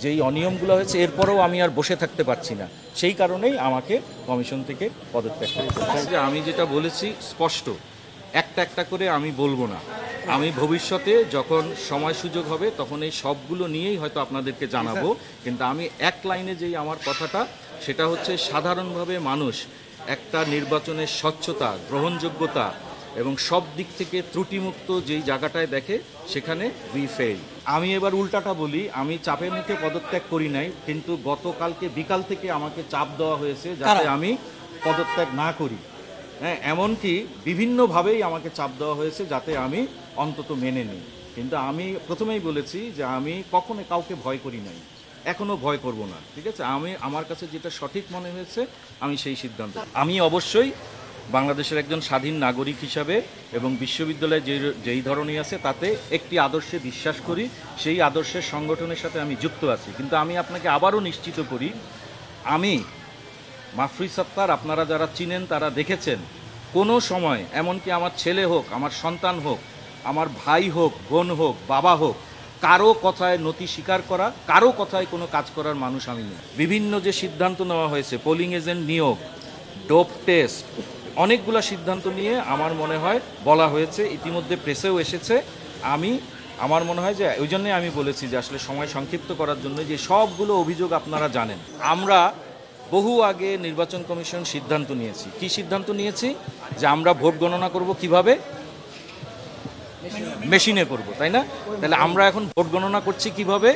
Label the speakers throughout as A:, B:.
A: যেই অনিয়মগুলো হয়েছে এরপরেও আমি আর বসে থাকতে পারছি না, সেই কারণেই আমাকে কমিশন থেকে পদত্যাগ করতে হচ্ছে। আমি যেটা বলেছি স্পষ্ট, একটা একটা করে আমি বলবো না। আমি ভবিষ্যতে যখন সময় সুযোগ হবে তখন এই সবগুলো নিয়েই হয়তো আপনাদেরকে জানাবো, কিন্তু আমি এক লাইনে যেই আমার কথাটা, সেটা হচ্ছে সাধারণভাবে মানুষ একটা নির্বাচনের স্বচ্ছতা, গ্রহণযোগ্যতা এবং সব দিক থেকে ত্রুটিমুক্ত যেই জায়গাটায় দেখে সেখানে উই ফেল। আমি এবার উল্টাটা বলি, আমি চাপের মুখে পদত্যাগ করি নাই, কিন্তু গতকালকে বিকাল থেকে আমাকে চাপ দেওয়া হয়েছে যাতে আমি পদত্যাগ না করি। হ্যাঁ, এমনকি বিভিন্নভাবেই আমাকে চাপ দেওয়া হয়েছে যাতে আমি অন্তত মেনে নিই। কিন্তু আমি প্রথমেই বলেছি যে আমি কখনো কাউকে ভয় করি নাই, এখনও ভয় করব না। ঠিক আছে, আমার কাছে যেটা সঠিক মনে হয়েছে আমি সেই সিদ্ধান্ত। আমি অবশ্যই বাংলাদেশের একজন স্বাধীন নাগরিক হিসাবে এবং বিশ্ববিদ্যালয়ে যেই ধরনের আছে তাতে একটি আদর্শে বিশ্বাস করি, সেই আদর্শের সংগঠনের সাথে আমি যুক্ত আছি। কিন্তু আমি আপনাকে আবারও নিশ্চিত করি, আমি মাহফুজ সত্তার, আপনারা যারা চিনেন তারা দেখেছেন, কোনো সময় এমনকি আমার ছেলে হোক, আমার সন্তান হোক, আমার ভাই হোক, বোন হোক, বাবা হোক, কারো কথায় নতি স্বীকার করা, কারো কথায় কোনো কাজ করার মানুষ আমি নই। বিভিন্ন যে সিদ্ধান্ত নেওয়া হয়েছে, পোলিং এজেন্ট নিয়োগ, ডোপ টেস্ট, অনেকগুলো সিদ্ধান্ত নিয়ে আমার মনে হয় বলা হয়েছে, ইতিমধ্যে প্রেসেও এসেছে। আমার মনে হয় যে ওই জন্যই আমি বলেছি যে আসলে সময় সংক্ষিপ্ত করার জন্য, যে সবগুলো অভিযোগ আপনারা জানেন। আমরা বহু আগে নির্বাচন কমিশন সিদ্ধান্ত নিয়েছি। কি সিদ্ধান্ত নিয়েছি? যে আমরা ভোট গণনা করব কিভাবে? মেশিনে করব, তাই না? তাহলে আমরা এখন ভোট গণনা করছি কিভাবে?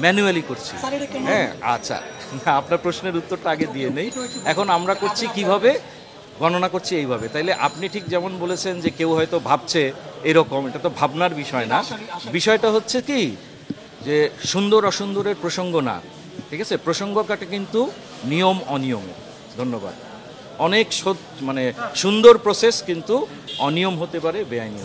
A: ম্যানুয়ালি করছি। হ্যাঁ, আচ্ছা, আপনার প্রশ্নের উত্তরটা আগে দিয়ে নেই। এখন আমরা করছি কিভাবে? গণনা করছি এইভাবে। তাইলে আপনি ঠিক যেমন বলেছেন যে কেউ হয়তো ভাবছে এরকম, এটা তো ভাবনার বিষয় না। বিষয়টা হচ্ছে কি, যে সুন্দর অসুন্দরের প্রসঙ্গ না, ঠিক আছে? প্রসঙ্গ কাটে কিন্তু নিয়ম অনিয়মে। ধন্যবাদ। অনেক সুন্দর প্রসেস কিন্তু অনিয়ম হতে পারে, বেআইনি।